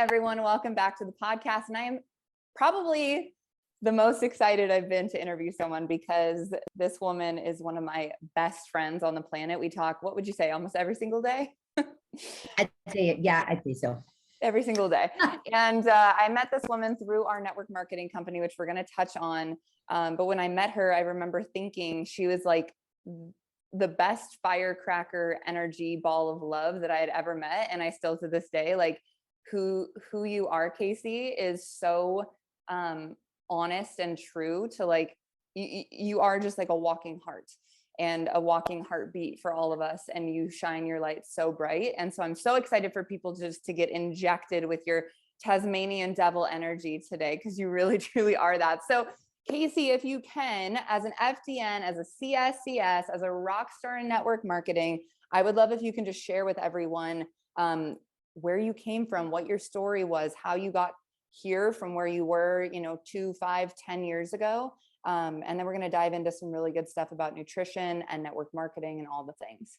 everyone. Welcome back to the podcast. And I am probably the most excited I've been to interview someone because this woman is one of my best friends on the planet. We talk, what would you say, almost every single day? I'd say so. Every single day. And I met this woman through our network marketing company, which we're going to touch on. But when I met her, I remember thinking she was like the best firecracker energy ball of love that I had ever met. And I still to this day, like who you are, Casey, is so honest and true to like, you are just like a walking heart and a walking heartbeat for all of us. And you shine your light so bright. And so I'm so excited for people just to get injected with your Tasmanian devil energy today, because you really, truly are that. So Casey, if you can, as an FDN, as a CSCS, as a rock star in network marketing, I would love if you can just share with everyone where you came from, what your story was, how you got here from where you were, 2, 5, 10 years ago. And then we're going to dive into some really good stuff about nutrition and network marketing and all the things.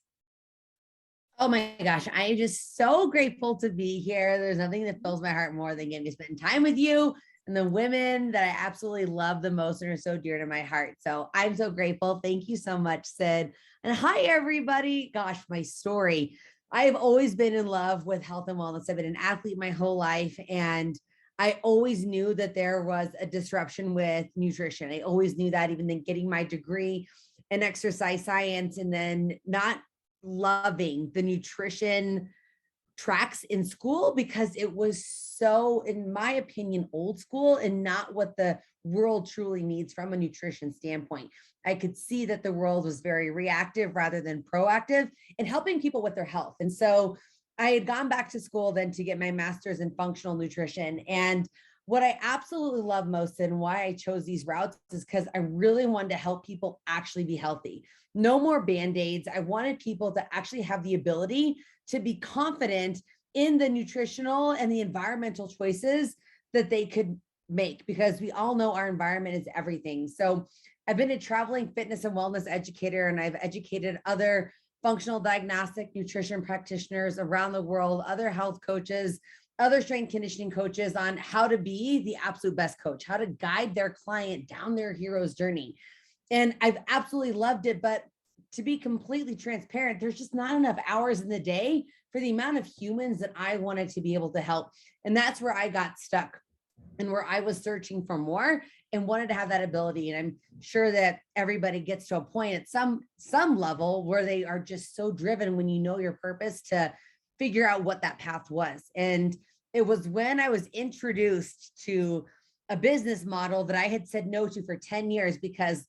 Oh my gosh, I am just so grateful to be here. There's nothing that fills my heart more than getting to spend time with you and the women that I absolutely love the most and are so dear to my heart. So I'm so grateful. Thank you so much, Sid. And hi, everybody. Gosh, my story. I have always been in love with health and wellness. I've been an athlete my whole life, and I always knew that there was a disruption with nutrition. I always knew that, even then getting my degree in exercise science and then not loving the nutrition tracks in school because it was so, in my opinion, old school and not what the world truly needs from a nutrition standpoint. I could see that the world was very reactive rather than proactive in helping people with their health. And so I had gone back to school then to get my master's in functional nutrition. And what I absolutely love most and why I chose these routes is because I really wanted to help people actually be healthy. No more Band-Aids. I wanted people to actually have the ability to be confident in the nutritional and the environmental choices that they could make, because we all know our environment is everything. So I've been a traveling fitness and wellness educator, and I've educated other functional diagnostic nutrition practitioners around the world, other health coaches, other strength conditioning coaches on how to be the absolute best coach, how to guide their client down their hero's journey. And I've absolutely loved it. But to be completely transparent, there's just not enough hours in the day for the amount of humans that I wanted to be able to help. And that's where I got stuck and where I was searching for more and wanted to have that ability. And I'm sure that everybody gets to a point at some level where they are just so driven when you know your purpose to figure out what that path was. And it was when I was introduced to a business model that I had said no to for 10 years because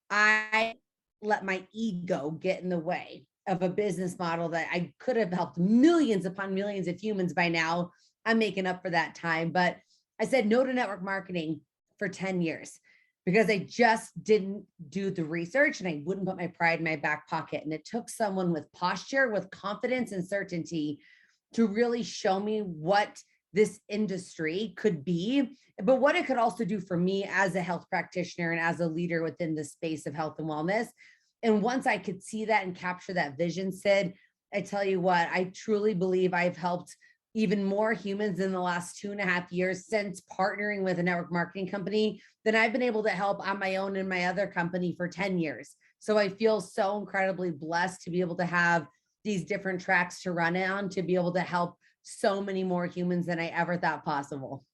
I let my ego get in the way of a business model that I could have helped millions upon millions of humans by now. I'm making up for that time. But I said no to network marketing for 10 years because I just didn't do the research and I wouldn't put my pride in my back pocket. And it took someone with posture, with confidence and certainty to really show me what this industry could be, but what it could also do for me as a health practitioner and as a leader within the space of health and wellness. And once I could see that and capture that vision, Sid, I tell you what, I truly believe I've helped even more humans in the last 2.5 years since partnering with a network marketing company than I've been able to help on my own in my other company for 10 years. So I feel so incredibly blessed to be able to have these different tracks to run on, to be able to help so many more humans than I ever thought possible.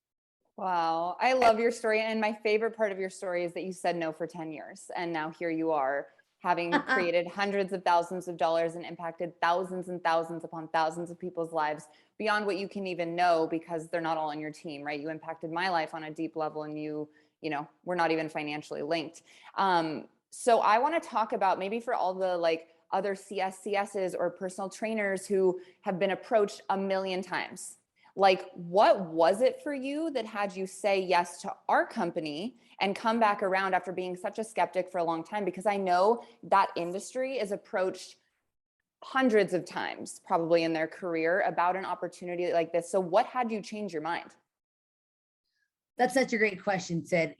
Wow. I love your story. And my favorite part of your story is that you said no for 10 years. And now here you are, having created hundreds of thousands of dollars and impacted thousands and thousands upon thousands of people's lives beyond what you can even know, because they're not all on your team, right? You impacted my life on a deep level, and we're not even financially linked. So I want to talk about, maybe for all the other CSCSs or personal trainers who have been approached a million times, what was it for you that had you say yes to our company and come back around after being such a skeptic for a long time? Because I know that industry is approached hundreds of times probably in their career about an opportunity like this. So what had you change your mind? That's such a great question, Sid.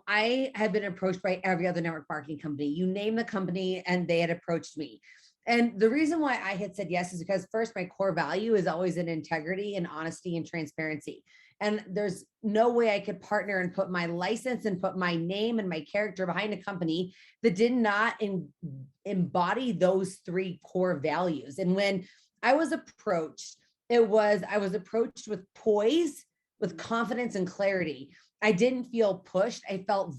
I have been approached by every other network marketing company. You name the company and they had approached me. And the reason why I had said yes is because first, my core value is always in integrity and honesty and transparency. And there's no way I could partner and put my license and put my name and my character behind a company that did not embody those three core values. And when I was approached, I was approached with poise, with confidence and clarity. I didn't feel pushed. I felt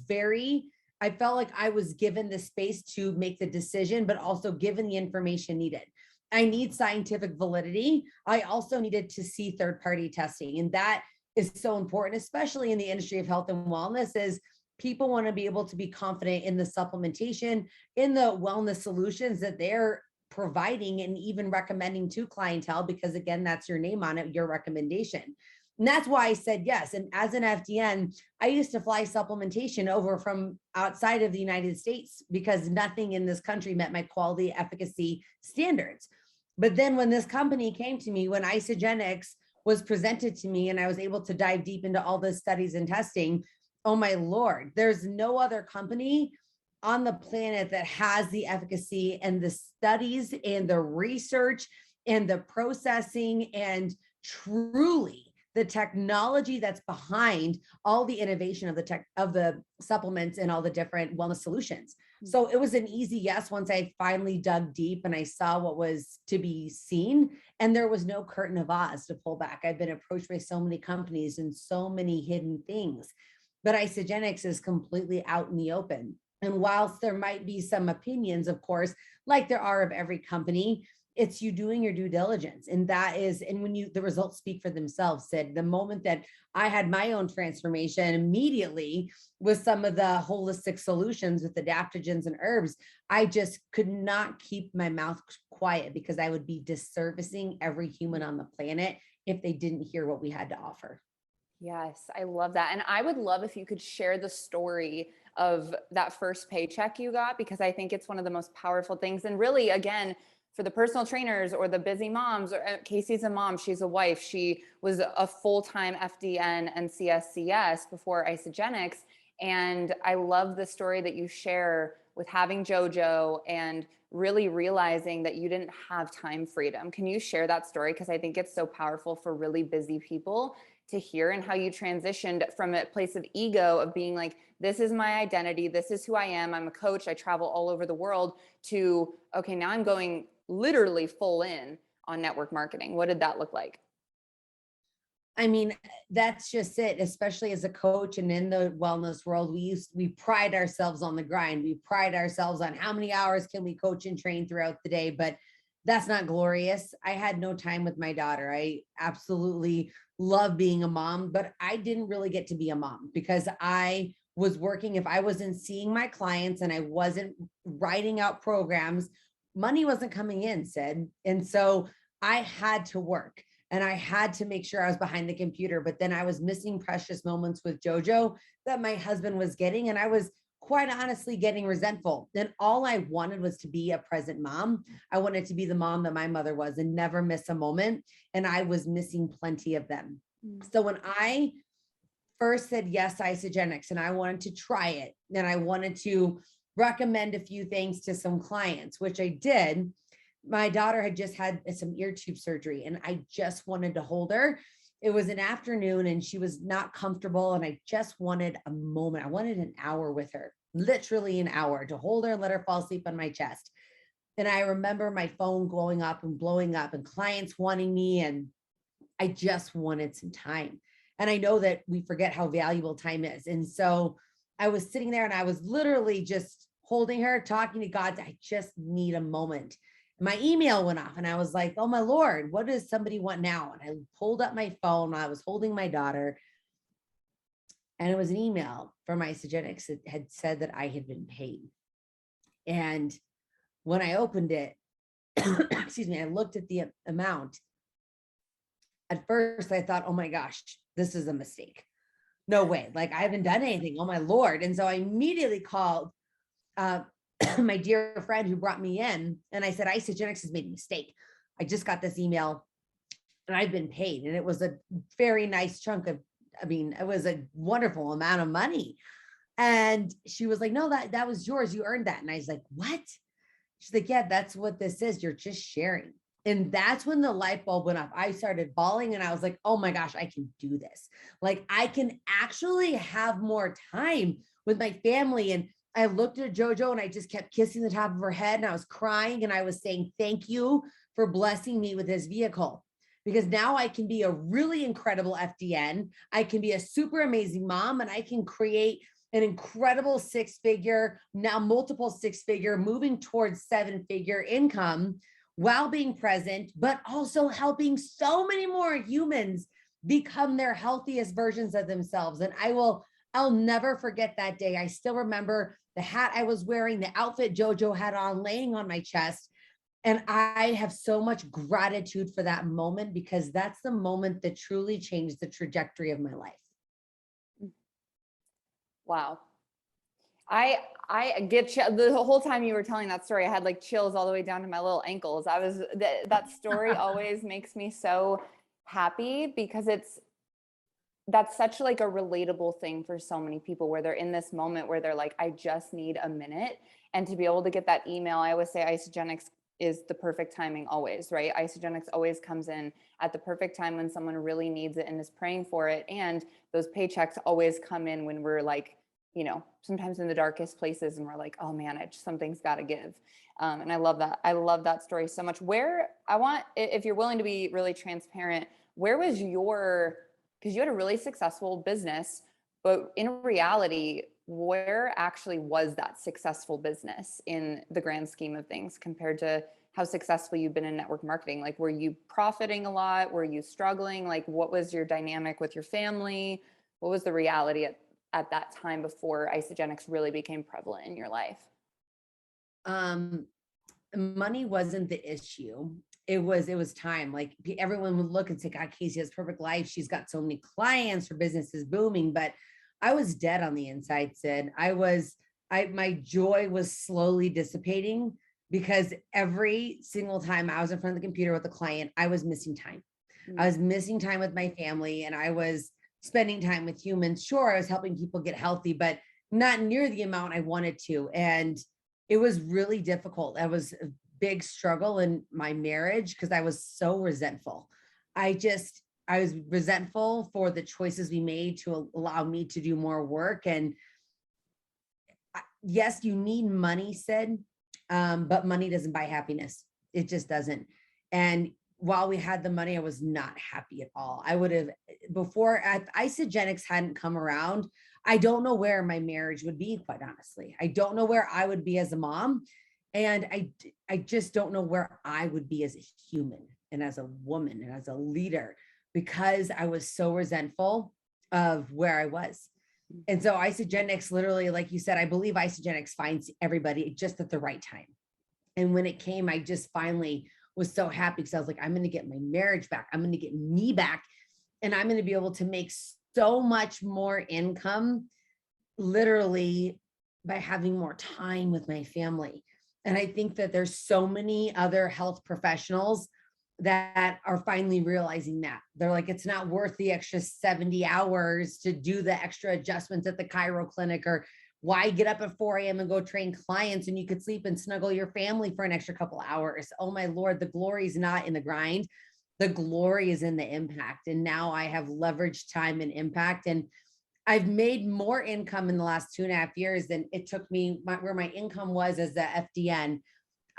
like I was given the space to make the decision, but also given the information needed. I need scientific validity. I also needed to see third-party testing. And that is so important, especially in the industry of health and wellness, is people want to be able to be confident in the supplementation, in the wellness solutions that they're providing and even recommending to clientele, because again, that's your name on it, your recommendation. And that's why I said yes. And as an FDN, I used to fly supplementation over from outside of the United States because nothing in this country met my quality efficacy standards. But then when this company came to me, when Isagenix was presented to me and I was able to dive deep into all the studies and testing, oh my Lord, there's no other company on the planet that has the efficacy and the studies and the research and the processing and truly the technology that's behind all the innovation of the supplements and all the different wellness solutions. So it was an easy yes once I finally dug deep and I saw what was to be seen, and there was no curtain of Oz to pull back. I've been approached by so many companies and so many hidden things, but Isagenix is completely out in the open. And whilst there might be some opinions, of course, like there are of every company, it's you doing your due diligence. And that is, and when the results speak for themselves. Said the moment that I had my own transformation immediately with some of the holistic solutions with adaptogens and herbs, I just could not keep my mouth quiet because I would be disservicing every human on the planet if they didn't hear what we had to offer. Yes, I love that. And I would love if you could share the story of that first paycheck you got, because I think it's one of the most powerful things. And really, again, for the personal trainers or the busy moms, or Casey's a mom, she's a wife. She was a full-time FDN and CSCS before Isagenix. And I love the story that you share with having JoJo and really realizing that you didn't have time freedom. Can you share that story? Because I think it's so powerful for really busy people to hear, and how you transitioned from a place of ego of being like, this is my identity, this is who I am, I'm a coach, I travel all over the world, to, okay, now I'm going literally full in on network marketing. What did that look like? I mean, that's just it, especially as a coach and in the wellness world, we pride ourselves on the grind. We pride ourselves on how many hours can we coach and train throughout the day, but that's not glorious. I had no time with my daughter. I absolutely love being a mom, but I didn't really get to be a mom because I was working. If I wasn't seeing my clients and I wasn't writing out programs, money wasn't coming in, Sid. And so I had to work and I had to make sure I was behind the computer, but then I was missing precious moments with JoJo that my husband was getting. And I was quite honestly getting resentful. Then all I wanted was to be a present mom. I wanted to be the mom that my mother was and never miss a moment. And I was missing plenty of them. So when I first said yes to Isagenix and I wanted to try it, and I wanted to recommend a few things to some clients, which I did, my daughter had just had some ear tube surgery and I just wanted to hold her. It was an afternoon and she was not comfortable and I just wanted a moment. I wanted an hour with her, literally an hour, to hold her and let her fall asleep on my chest. And I remember my phone going up and blowing up and clients wanting me, and I just wanted some time. And I know that we forget how valuable time is. And so I was sitting there and I was literally just holding her, talking to God. I just need a moment. My email went off and I was like, oh my Lord, what does somebody want now? And I pulled up my phone. I was holding my daughter and it was an email from Isagenix that had said that I had been paid. And when I opened it, excuse me, I looked at the amount. At first I thought, oh my gosh, this is a mistake. No way. Like I haven't done anything. Oh my Lord. And so I immediately called my dear friend who brought me in. And I said, Isagenix has made a mistake. I just got this email and I've been paid. And it was a very nice chunk of, it was a wonderful amount of money. And she was like, no, that was yours. You earned that. And I was like, what? She's like, yeah, that's what this is. You're just sharing. And that's when the light bulb went off. I started bawling and I was like, oh my gosh, I can do this. Like I can actually have more time with my family. And I looked at JoJo and I just kept kissing the top of her head and I was crying and I was saying, thank you for blessing me with this vehicle. Because now I can be a really incredible FDN. I can be a super amazing mom and I can create an incredible 6-figure, now multiple 6-figure, moving towards 7-figure income while being present, but also helping so many more humans become their healthiest versions of themselves. And I'll never forget that day. I still remember the hat I was wearing, the outfit JoJo had on, laying on my chest. And I have so much gratitude for that moment because that's the moment that truly changed the trajectory of my life. Wow. I get the whole time you were telling that story, I had like chills all the way down to my little ankles. That story always makes me so happy because that's such like a relatable thing for so many people where they're in this moment where they're like, I just need a minute. And to be able to get that email, I always say Isagenix is the perfect timing always, right? Isagenix always comes in at the perfect time when someone really needs it and is praying for it. And those paychecks always come in when we're like, sometimes in the darkest places and we're like, oh man, something's got to give. And I love that. I love that story so much. If you're willing to be really transparent, where was because you had a really successful business, but in reality, where actually was that successful business in the grand scheme of things compared to how successful you've been in network marketing? Like, were you profiting a lot? Were you struggling? Like, what was your dynamic with your family? What was the reality at that time before Isagenix really became prevalent in your life? Money wasn't the issue. It was time. Like everyone would look and say, God, Casey has perfect life. She's got so many clients, her business is booming, but I was dead on the inside, Sid. My joy was slowly dissipating because every single time I was in front of the computer with a client, I was missing time. I was missing time with my family and I was spending time with humans. Sure, I was helping people get healthy, but not near the amount I wanted to. And it was really difficult. That was a big struggle in my marriage because I was so resentful. I was resentful for the choices we made to allow me to do more work. And yes, you need money, Sid, but money doesn't buy happiness. It just doesn't. And while we had the money, I was not happy at all. I would have, before Isagenix hadn't come around, I don't know where my marriage would be, quite honestly. I don't know where I would be as a mom. And I just don't know where I would be as a human and as a woman and as a leader because I was so resentful of where I was. And so Isagenix literally, like you said, I believe Isagenix finds everybody just at the right time. And when it came, I just finally was so happy because I was like, I'm going to get my marriage back. I'm going to get me back. And I'm going to be able to make so much more income literally by having more time with my family. And I think that there's so many other health professionals that are finally realizing that. They're like, it's not worth the extra 70 hours to do the extra adjustments at the chiro clinic, or why get up at 4 a.m. and go train clients and you could sleep and snuggle your family for an extra couple hours. Oh my Lord, the glory is not in the grind. The glory is in the impact. And now I have leveraged time and impact. And I've made more income in the last 2.5 years than it took me where my income was as the FDN.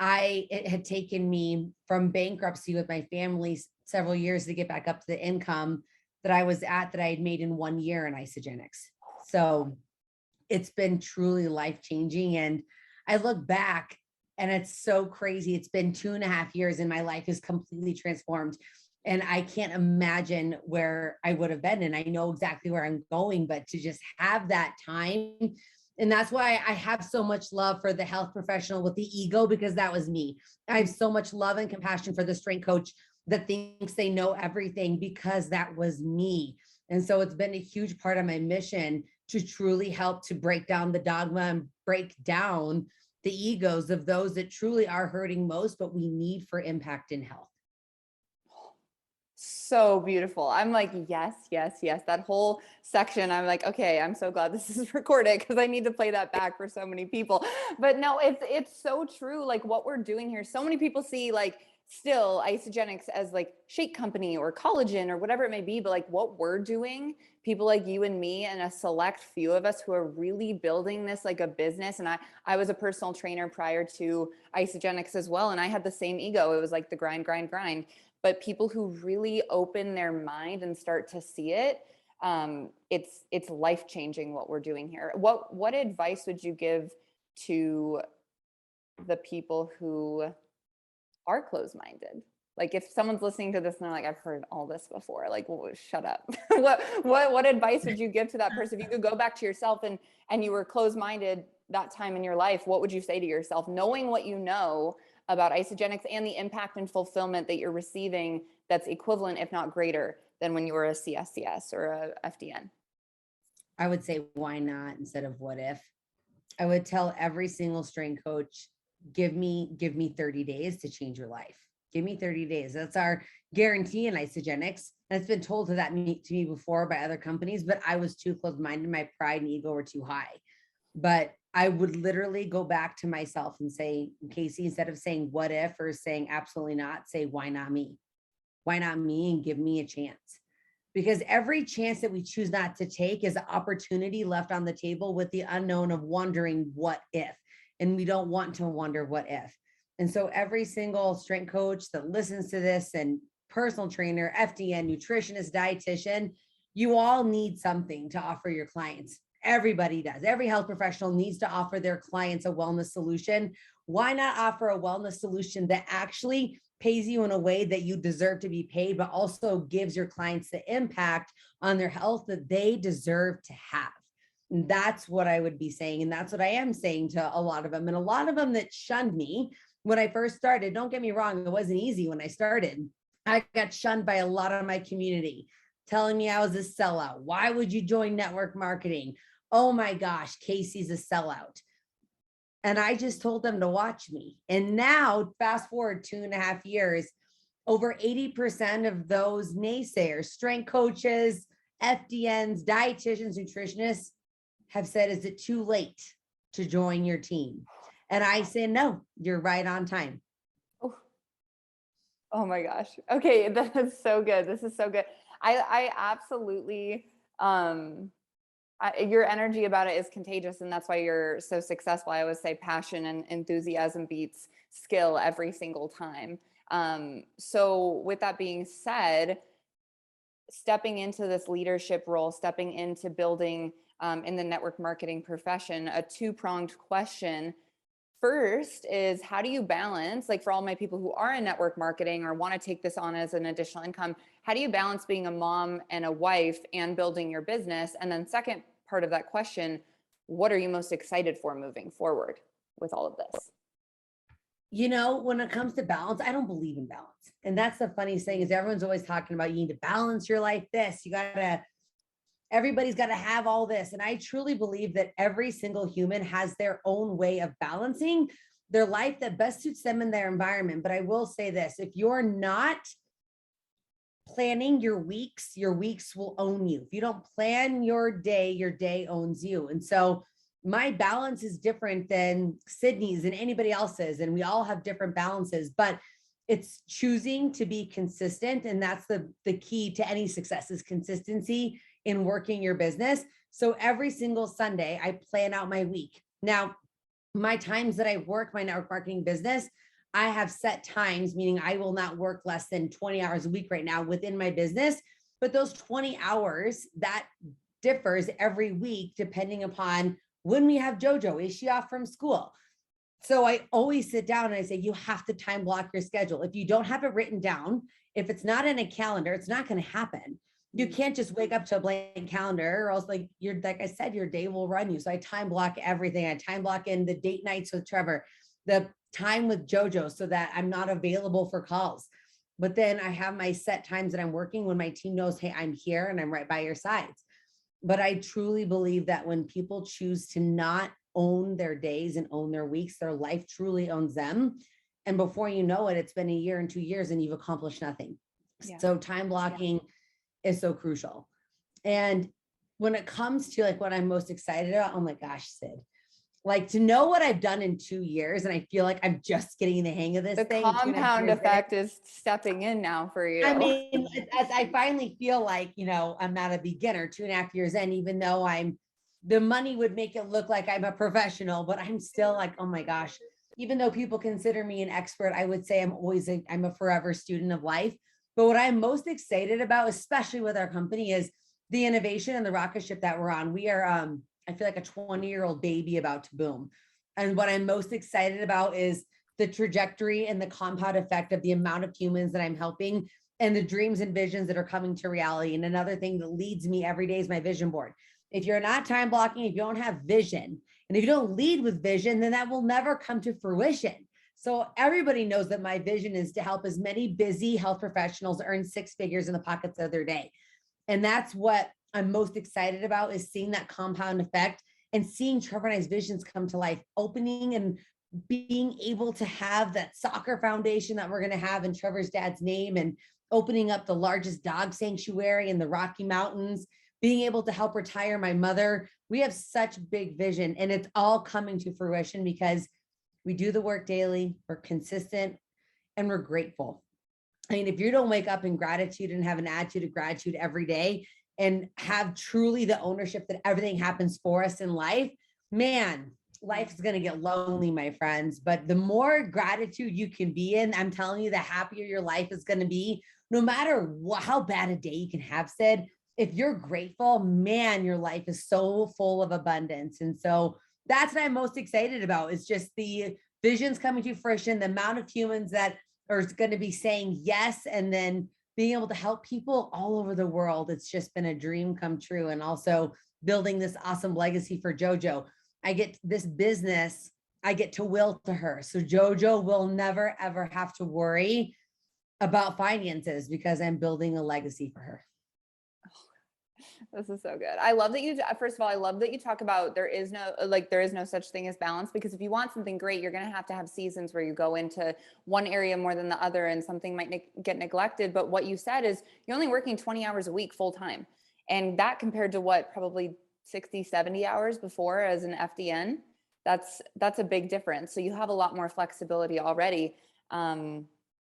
It had taken me from bankruptcy with my family several years to get back up to the income that I was at, that I had made in 1 year in Isagenix. So it's been truly life-changing. And I look back and it's so crazy. It's been 2.5 years and my life is completely transformed. And I can't imagine where I would have been. And I know exactly where I'm going, but to just have that time. And that's why I have so much love for the health professional with the ego, because that was me. I have so much love and compassion for the strength coach that thinks they know everything, because that was me. And so it's been a huge part of my mission to truly help to break down the dogma and break down the egos of those that truly are hurting most, but we need for impact in health. So beautiful. I'm like, yes, yes, yes. That whole section, I'm like, okay, I'm so glad this is recorded because I need to play that back for so many people. But no, it's so true. Like what we're doing here, so many people see like still Isagenix as like shake company or collagen or whatever it may be, but like what we're doing, people like you and me and a select few of us who are really building this like a business. And I was a personal trainer prior to Isagenix as well. And I had the same ego. It was like the grind, grind, grind. But people who really open their mind and start to see it, it's life changing what we're doing here. What advice would you give to the people who are closed minded? Like if someone's listening to this and they're like, I've heard all this before, like, well, shut up. What advice would you give to that person? If you could go back to yourself and you were closed minded that time in your life, what would you say to yourself, knowing what you know about Isagenix and the impact and fulfillment that you're receiving that's equivalent, if not greater, than when you were a CSCS or a FDN? I would say, why not instead of what if? I would tell every single strength coach, give me 30 days to change your life. Give me 30 days. That's our guarantee in Isagenix. And it's been told to me before by other companies, but I was too close-minded. My pride and ego were too high. But I would literally go back to myself and say, Casey, instead of saying what if or saying absolutely not, say, why not me? Why not me? And give me a chance. Because every chance that we choose not to take is an opportunity left on the table with the unknown of wondering what if. And we don't want to wonder what if. And so every single strength coach that listens to this, and personal trainer, FDN, nutritionist, dietitian, you all need something to offer your clients. Everybody does. Every health professional needs to offer their clients a wellness solution. Why not offer a wellness solution that actually pays you in a way that you deserve to be paid, but also gives your clients the impact on their health that they deserve to have? And that's what I would be saying. And that's what I am saying to a lot of them. And a lot of them that shunned me when I first started, don't get me wrong, it wasn't easy when I started. I got shunned by a lot of my community, telling me I was a sellout. Why would you join network marketing? Oh my gosh, Casey's a sellout. And I just told them to watch me. And now, fast forward 2.5 years, over 80% of those naysayers, strength coaches, FDNs, dietitians, nutritionists have said, is it too late to join your team? And I say, no, you're right on time. Oh my gosh. Okay, that is so good. This is so good. I absolutely your energy about it is contagious, and that's why you're so successful. I always say passion and enthusiasm beats skill every single time. So with that being said, stepping into this leadership role, stepping into building in the network marketing profession, a two-pronged question. First is, how do you balance, like for all my people who are in network marketing or want to take this on as an additional income, how do you balance being a mom and a wife and building your business? And then second part of that question, what are you most excited for moving forward with all of this? You know, when it comes to balance, I don't believe in balance. And that's the funniest thing, is everyone's always talking about, you need to balance your life this, everybody's got to have all this. And I truly believe that every single human has their own way of balancing their life that best suits them in their environment. But I will say this, if you're not planning your weeks will own you. If you don't plan your day owns you. And so my balance is different than Sydney's and anybody else's. And we all have different balances, but it's choosing to be consistent. And that's the key to any success, is consistency in working your business. So every single Sunday, I plan out my week. Now, my times that I work my network marketing business, I have set times, meaning I will not work less than 20 hours a week right now within my business. But those 20 hours, that differs every week depending upon when we have JoJo. Is she off from school? So I always sit down and I say, you have to time block your schedule. If you don't have it written down, if it's not in a calendar, it's not going to happen. You can't just wake up to a blank calendar, or else, like I said, your day will run you. So I time block everything. I time block in the date nights with Trevor, the time with JoJo, so that I'm not available for calls. But then I have my set times that I'm working when my team knows, hey, I'm here and I'm right by your sides. But I truly believe that when people choose to not own their days and own their weeks, their life truly owns them. And before you know it, it's been a year and 2 years and you've accomplished nothing. Yeah. So time blocking is so crucial. And when it comes to like what I'm most excited about, oh my gosh, Sid, like to know what I've done in 2 years, and I feel like I'm just getting the hang of this The thing. compound effect is stepping in now for you. I mean, I finally feel like, you know, I'm not a beginner 2.5 years in, even though the money would make it look like I'm a professional, but I'm still like, oh my gosh, even though people consider me an expert, I would say I'm a forever student of life. But what I'm most excited about, especially with our company, is the innovation and the rocket ship that we're on. We are, I feel like a 20-year-old baby about to boom. And what I'm most excited about is the trajectory and the compound effect of the amount of humans that I'm helping and the dreams and visions that are coming to reality. And another thing that leads me every day is my vision board. If you're not time blocking, if you don't have vision, and if you don't lead with vision, then that will never come to fruition. So everybody knows that my vision is to help as many busy health professionals earn 6 figures in the pockets of their day. And that's what I'm most excited about, is seeing that compound effect and seeing Trevor and I's visions come to life, opening and being able to have that soccer foundation that we're going to have in Trevor's dad's name, and opening up the largest dog sanctuary in the Rocky Mountains, being able to help retire my mother. We have such big vision, and it's all coming to fruition because we do the work daily, we're consistent, and we're grateful. I mean, if you don't wake up in gratitude and have an attitude of gratitude every day and have truly the ownership that everything happens for us in life, man, life is going to get lonely, my friends. But the more gratitude you can be in, I'm telling you, the happier your life is going to be, no matter how bad a day you can have. Said, if you're grateful, man, your life is so full of abundance. And so that's what I'm most excited about, is just the visions coming to fruition, the amount of humans that are going to be saying yes, and then being able to help people all over the world. It's just been a dream come true. And also building this awesome legacy for JoJo. I get this business, I get to will to her. So JoJo will never, ever have to worry about finances because I'm building a legacy for her. This is so good. I love that you, first of all, I love that you talk about there is no such thing as balance, because if you want something great, you're going to have seasons where you go into one area more than the other and something might get neglected. But what you said is you're only working 20 hours a week full time. And that compared to what, probably 60, 70 hours before as an FDN, that's a big difference. So you have a lot more flexibility already.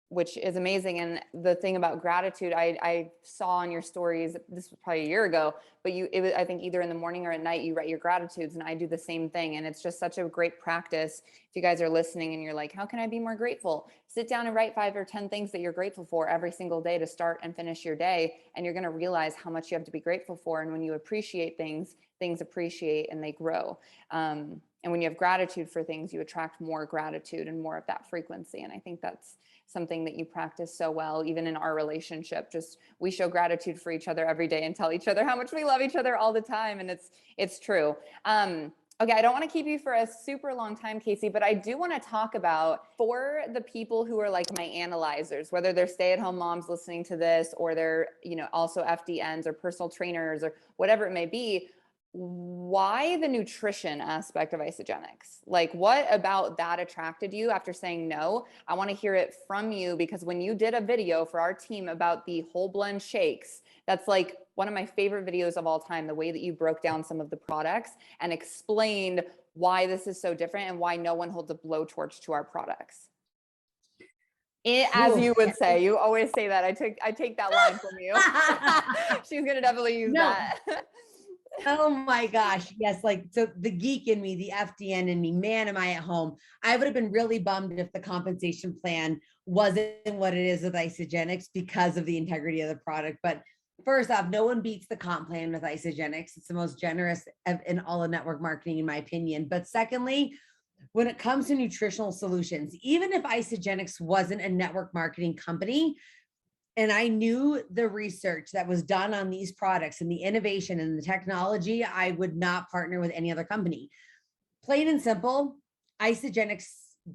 Which is amazing. And the thing about gratitude, I saw on your stories, this was probably a year ago, but it was, I think either in the morning or at night, you write your gratitudes, and I do the same thing. And it's just such a great practice. If you guys are listening and you're like, how can I be more grateful? Sit down and write 5 or 10 things that you're grateful for every single day to start and finish your day. And you're going to realize how much you have to be grateful for. And when you appreciate things appreciate and they grow. And when you have gratitude for things, you attract more gratitude and more of that frequency. And I think that's something that you practice so well, even in our relationship. Just, we show gratitude for each other every day and tell each other how much we love each other all the time. And it's true. Okay, I don't want to keep you for a super long time, Casey, but I do want to talk about, for the people who are like my analyzers, whether they're stay-at-home moms listening to this, or they're, also FDNs or personal trainers or whatever it may be, why the nutrition aspect of Isagenix? Like, what about that attracted you after saying no? I want to hear it from you, because when you did a video for our team about the whole blend shakes, that's like one of my favorite videos of all time, the way that you broke down some of the products and explained why this is so different and why no one holds a blowtorch to our products. As you would say, you always say that. I take that line from you. She's going to definitely use that. Oh my gosh. Yes. Like, so the geek in me, the FDN in me, man, am I at home. I would have been really bummed if the compensation plan wasn't what it is with Isagenix because of the integrity of the product. But first off, no one beats the comp plan with Isagenix. It's the most generous in all of network marketing, in my opinion. But secondly, when it comes to nutritional solutions, even if Isagenix wasn't a network marketing company, and I knew the research that was done on these products and the innovation and the technology, I would not partner with any other company. Plain and simple, Isagenix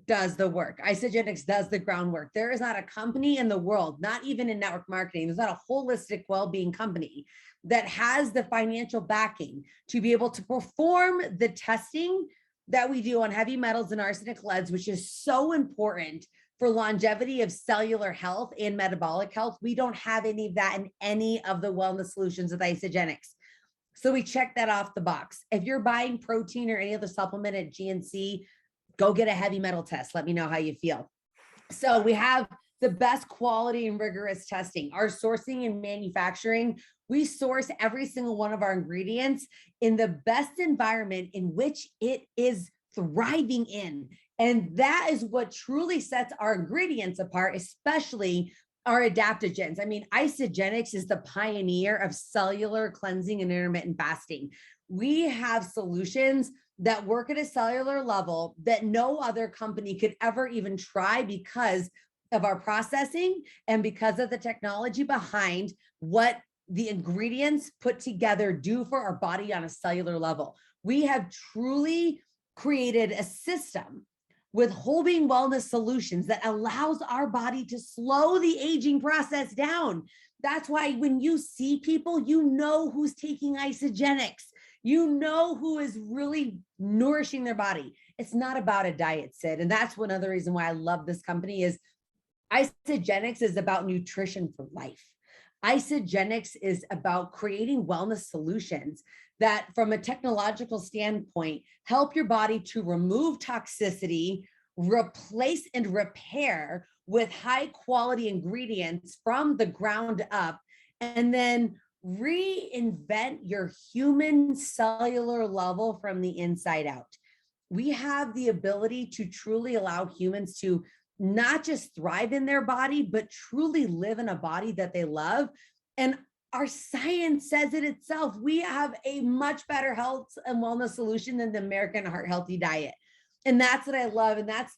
does the work. Isagenix does the groundwork. There is not a company in the world, not even in network marketing, there's not a holistic well-being company that has the financial backing to be able to perform the testing that we do on heavy metals and arsenic leads, which is so important for longevity of cellular health and metabolic health. We don't have any of that in any of the wellness solutions with Isagenix. So we check that off the box. If you're buying protein or any other supplement at GNC, go get a heavy metal test. Let me know how you feel. So we have the best quality and rigorous testing. Our sourcing and manufacturing, we source every single one of our ingredients in the best environment in which it is thriving in. And that is what truly sets our ingredients apart, especially our adaptogens. I mean, Isagenix is the pioneer of cellular cleansing and intermittent fasting. We have solutions that work at a cellular level that no other company could ever even try because of our processing and because of the technology behind what the ingredients put together do for our body on a cellular level. We have truly created a system with whole being wellness solutions that allows our body to slow the aging process down. That's why when you see people, you know who's taking Isagenix. You know who is really nourishing their body. It's not about a diet, Sid. And that's one other reason why I love this company is Isagenix is about nutrition for life. Isagenix is about creating wellness solutions that from a technological standpoint, help your body to remove toxicity, replace and repair with high quality ingredients from the ground up, and then reinvent your human cellular level from the inside out. We have the ability to truly allow humans to not just thrive in their body, but truly live in a body that they love. And our science says it itself. We have a much better health and wellness solution than the American Heart Healthy Diet. And that's what I love. And that's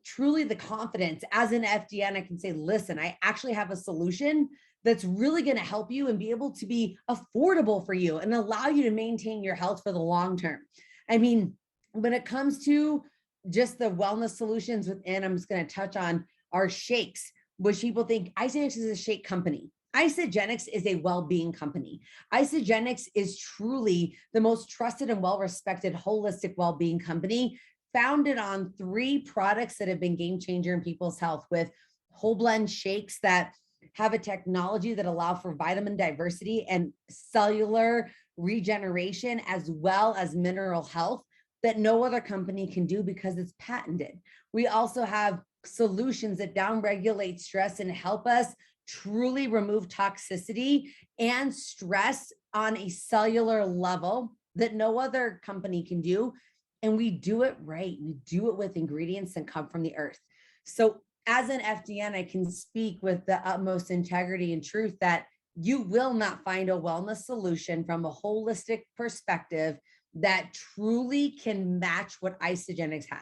truly the confidence. As an FDN, I can say, listen, I actually have a solution that's really going to help you and be able to be affordable for you and allow you to maintain your health for the long term. I mean, when it comes to just the wellness solutions within, I'm just going to touch on our shakes, which people think Isagenix is a shake company. Isagenix is a well-being company. Isagenix is truly the most trusted and well-respected holistic well-being company, founded on 3 products that have been game changer in people's health, with whole blend shakes that have a technology that allow for vitamin diversity and cellular regeneration, as well as mineral health that no other company can do because it's patented. We also have solutions that downregulate stress and help us truly remove toxicity and stress on a cellular level that no other company can do. And we do it right. We do it with ingredients that come from the earth. So as an FDN, I can speak with the utmost integrity and truth that you will not find a wellness solution from a holistic perspective that truly can match what Isagenix has.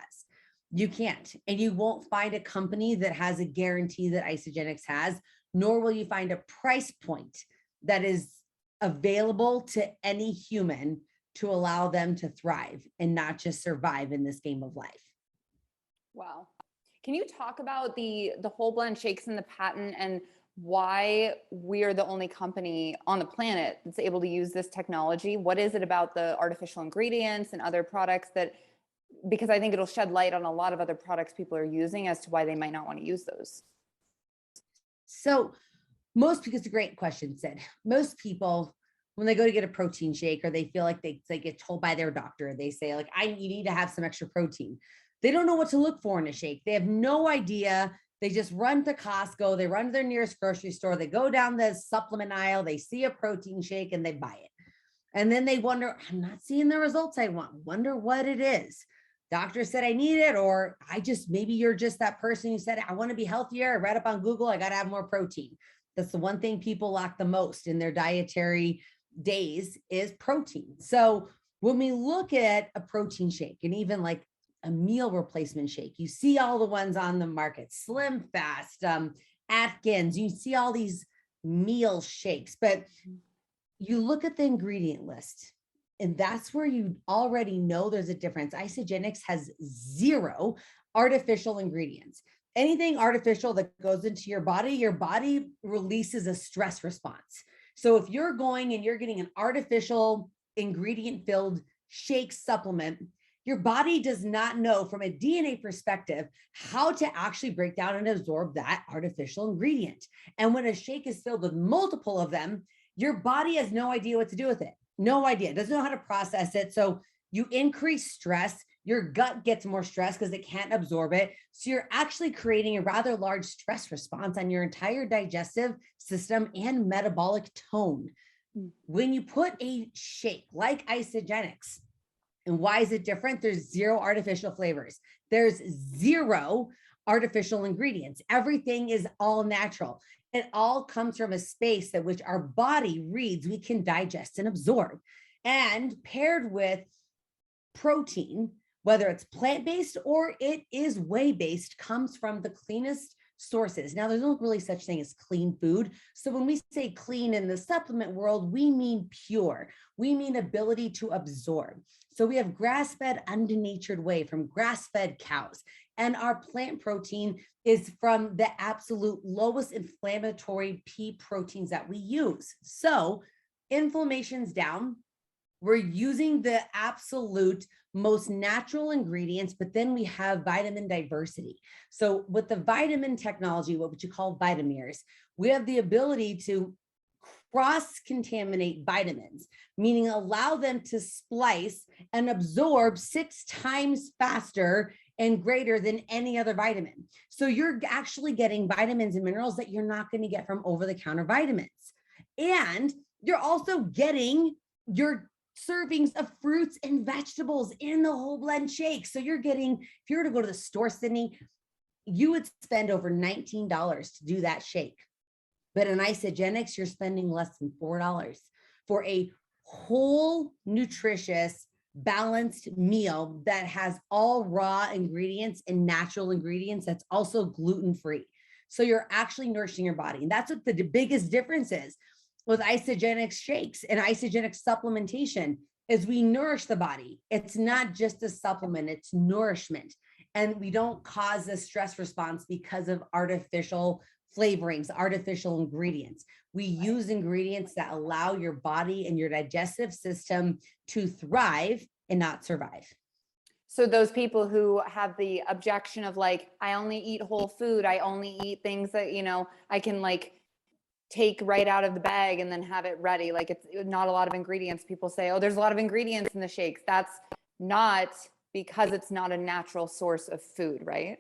You can't, and you won't find a company that has a guarantee that Isagenix has, nor will you find a price point that is available to any human to allow them to thrive and not just survive in this game of life. Wow. Can you talk about the whole blend shakes and the patent and why we're the only company on the planet that's able to use this technology? What is it about the artificial ingredients and other products that, because I think it'll shed light on a lot of other products people are using as to why they might not want to use those. So it's a great question, Sid. Most people, when they go to get a protein shake or they feel like they get told by their doctor, they say like, you need to have some extra protein. They don't know what to look for in a shake. They have no idea. They just run to Costco. They run to their nearest grocery store. They go down the supplement aisle. They see a protein shake and they buy it. And then they wonder, I'm not seeing the results I want. Wonder what it is. Doctor said I need it, or maybe you're just that person who said, I want to be healthier. I read up on Google. I got to have more protein. That's the one thing people lack the most in their dietary days is protein. So when we look at a protein shake and even like a meal replacement shake, you see all the ones on the market, Slim Fast, Atkins, you see all these meal shakes, but you look at the ingredient list and that's where you already know there's a difference. Isagenix has 0 artificial ingredients. Anything artificial that goes into your body releases a stress response. So if you're going and you're getting an artificial ingredient filled shake supplement, your body does not know from a DNA perspective how to actually break down and absorb that artificial ingredient. And when a shake is filled with multiple of them, your body has no idea what to do with it. No idea. It doesn't know how to process it. So you increase stress, your gut gets more stress because it can't absorb it. So you're actually creating a rather large stress response on your entire digestive system and metabolic tone. When you put a shake like Isagenix, and why is it different? There's zero artificial flavors. There's zero artificial ingredients. Everything is all natural. It all comes from a space that which our body reads we can digest and absorb. And paired with protein, whether it's plant-based or it is whey-based, comes from the cleanest sources. Now, there's no really such thing as clean food. So when we say clean in the supplement world, we mean pure. We mean ability to absorb. So we have grass-fed, undenatured whey from grass-fed cows. And our plant protein is from the absolute lowest inflammatory pea proteins that we use. So inflammation's down. We're using the absolute most natural ingredients, but then we have vitamin diversity. So with the vitamin technology, what you call Vitamirs, we have the ability to cross-contaminate vitamins, meaning allow them to splice and absorb 6 times faster and greater than any other vitamin. So you're actually getting vitamins and minerals that you're not going to get from over-the-counter vitamins. And you're also getting your servings of fruits and vegetables in the whole blend shake. So you're getting, if you were to go to the store, Sydney, you would spend over $19 to do that shake. But in Isagenix, you're spending less than $4 for a whole, nutritious, balanced meal that has all raw ingredients and natural ingredients that's also gluten-free. So you're actually nourishing your body. And that's what the biggest difference is with Isagenix shakes and Isagenix supplementation is we nourish the body. It's not just a supplement, it's nourishment. And we don't cause a stress response because of artificial flavorings, artificial ingredients. We use ingredients that allow your body and your digestive system to thrive and not survive. So those people who have the objection of like, I only eat whole food, I only eat things that, you know, I can like take right out of the bag and then have it ready. Like it's not a lot of ingredients. People say, oh, there's a lot of ingredients in the shakes. That's not because it's not a natural source of food, right?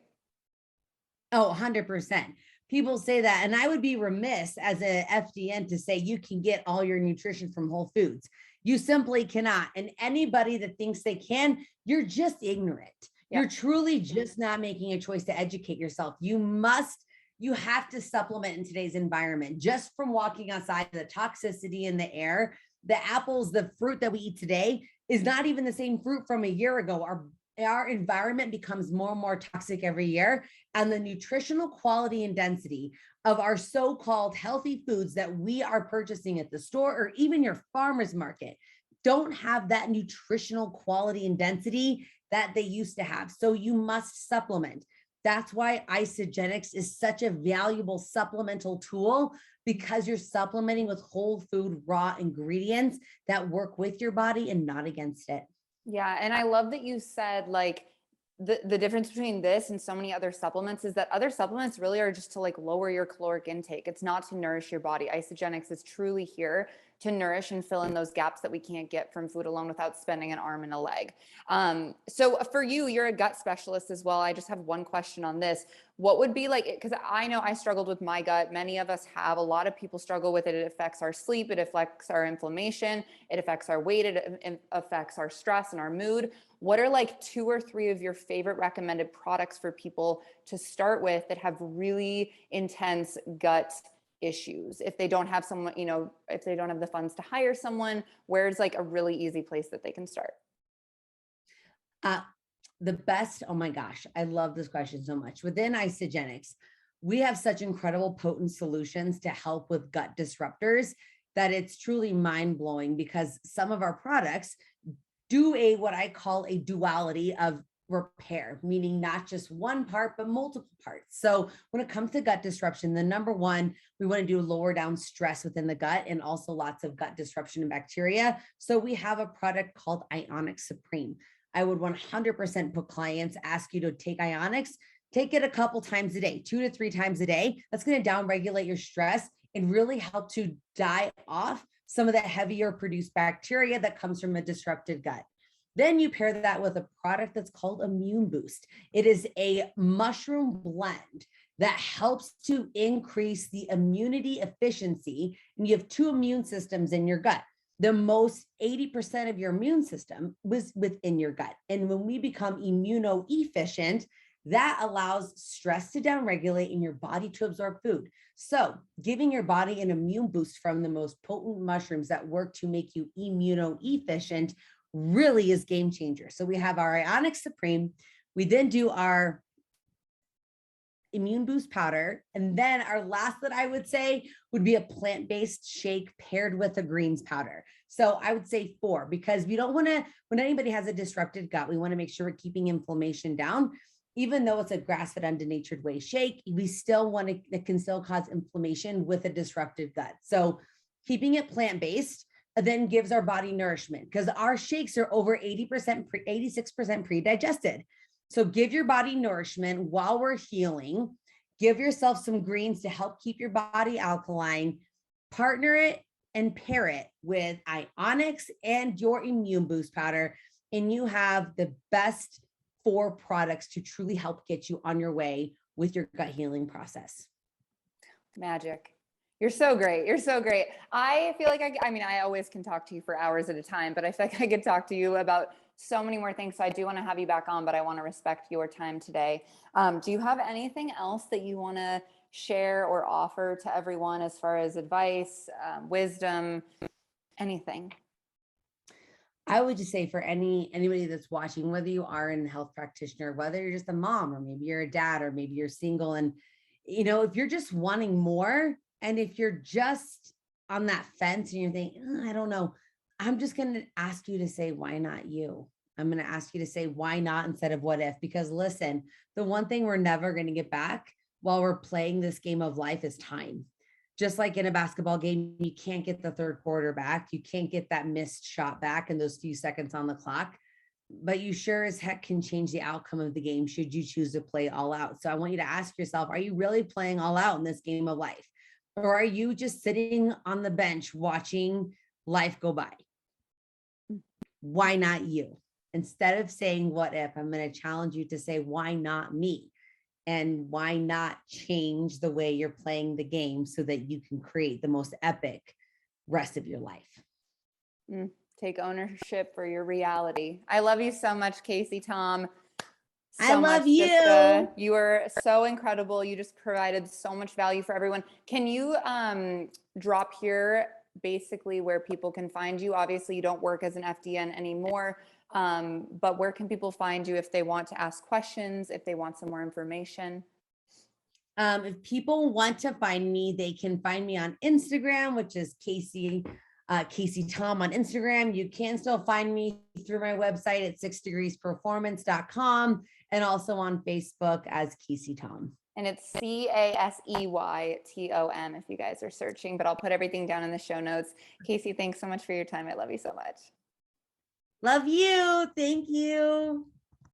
Oh, 100%. People say that. And I would be remiss as a FDN to say you can get all your nutrition from whole foods. You simply cannot. And anybody that thinks they can, you're just ignorant. Yeah. You're truly just not making a choice to educate yourself. You have to supplement in today's environment. Just from walking outside, the toxicity in the air, the apples, the fruit that we eat today is not even the same fruit from a year ago. Our environment becomes more and more toxic every year. And the nutritional quality and density of our so-called healthy foods that we are purchasing at the store or even your farmer's market don't have that nutritional quality and density that they used to have. So you must supplement. That's why Isagenix is such a valuable supplemental tool, because you're supplementing with whole food, raw ingredients that work with your body and not against it. Yeah. And I love that you said like the difference between this and so many other supplements is that other supplements really are just to like lower your caloric intake. It's not to nourish your body. Isagenix is truly here to nourish and fill in those gaps that we can't get from food alone without spending an arm and a leg. So for you, you're a gut specialist as well. I just have one question on this. What would be like, because I know I struggled with my gut. Many of us have, a lot of people struggle with it. It affects our sleep. It affects our inflammation. It affects our weight. It affects our stress and our mood. What are like 2 or 3 of your favorite recommended products for people to start with that have really intense gut issues? If they don't have someone, you know, if they don't have the funds to hire someone, where's like a really easy place that they can start? The best, oh my gosh, I love this question so much. Within Isagenix, we have such incredible potent solutions to help with gut disruptors that it's truly mind-blowing, because some of our products do what I call a duality of repair, meaning not just one part, but multiple parts. So when it comes to gut disruption, the number one, we want to do lower down stress within the gut and also lots of gut disruption and bacteria. So we have a product called Ionic Supreme. I would 100% put clients, ask you to take Ionix, take it a couple times a day, 2 to 3 times a day. That's going to downregulate your stress and really help to die off some of that heavier produced bacteria that comes from a disrupted gut. Then you pair that with a product that's called Immune Boost. It is a mushroom blend that helps to increase the immunity efficiency. And you have 2 immune systems in your gut. The most 80% of your immune system was within your gut. And when we become immuno-efficient, that allows stress to downregulate and your body to absorb food. So giving your body an immune boost from the most potent mushrooms that work to make you immuno-efficient really is game changer. So we have our Ionix Supreme. We then do our Immune Boost powder. And then our last that I would say would be a plant-based shake paired with a greens powder. So I would say 4, because we don't want to, when anybody has a disrupted gut, we want to make sure we're keeping inflammation down. Even though it's a grass-fed undenatured whey shake, we still want to, it can still cause inflammation with a disrupted gut. So keeping it plant-based then gives our body nourishment, because our shakes are over 86% pre-digested. So give your body nourishment while we're healing. Give yourself some greens to help keep your body alkaline. Partner it and pair it with Ionix and your Immune Boost powder, and you have the best 4 products to truly help get you on your way with your gut healing process. Magic. You're so great. You're so great. I feel like I mean, I always can talk to you for hours at a time, but I feel like I could talk to you about so many more things. So I do want to have you back on, but I want to respect your time today. Do you have anything else that you want to share or offer to everyone as far as advice, wisdom, anything? I would just say for anybody that's watching, whether you are a health practitioner, whether you're just a mom, or maybe you're a dad, or maybe you're single, and if you're just wanting more, and if you're just on that fence and you're thinking, I don't know, I'm just going to ask you to say, why not you? I'm going to ask you to say, why not instead of what if? Because listen, the one thing we're never going to get back while we're playing this game of life is time. Just like in a basketball game, you can't get the third quarter back. You can't get that missed shot back in those few seconds on the clock, but you sure as heck can change the outcome of the game should you choose to play all out. So I want you to ask yourself, are you really playing all out in this game of life? Or are you just sitting on the bench watching life go by? Why not you? Instead of saying, what if, I'm going to challenge you to say, why not me? And why not change the way you're playing the game so that you can create the most epic rest of your life? Take ownership for your reality. I love you so much, Casey Tom. I love you. You are so incredible. You just provided so much value for everyone. Can you drop here basically where people can find you? Obviously, you don't work as an FDN anymore, but where can people find you if they want to ask questions, if they want some more information? If people want to find me, they can find me on Instagram, which is Casey Tom on Instagram. You can still find me through my website at 6degreesperformance.com, and also on Facebook as Casey Tom. And it's CASEYTOM if you guys are searching, but I'll put everything down in the show notes. Casey, thanks so much for your time. I love you so much. Love you. Thank you.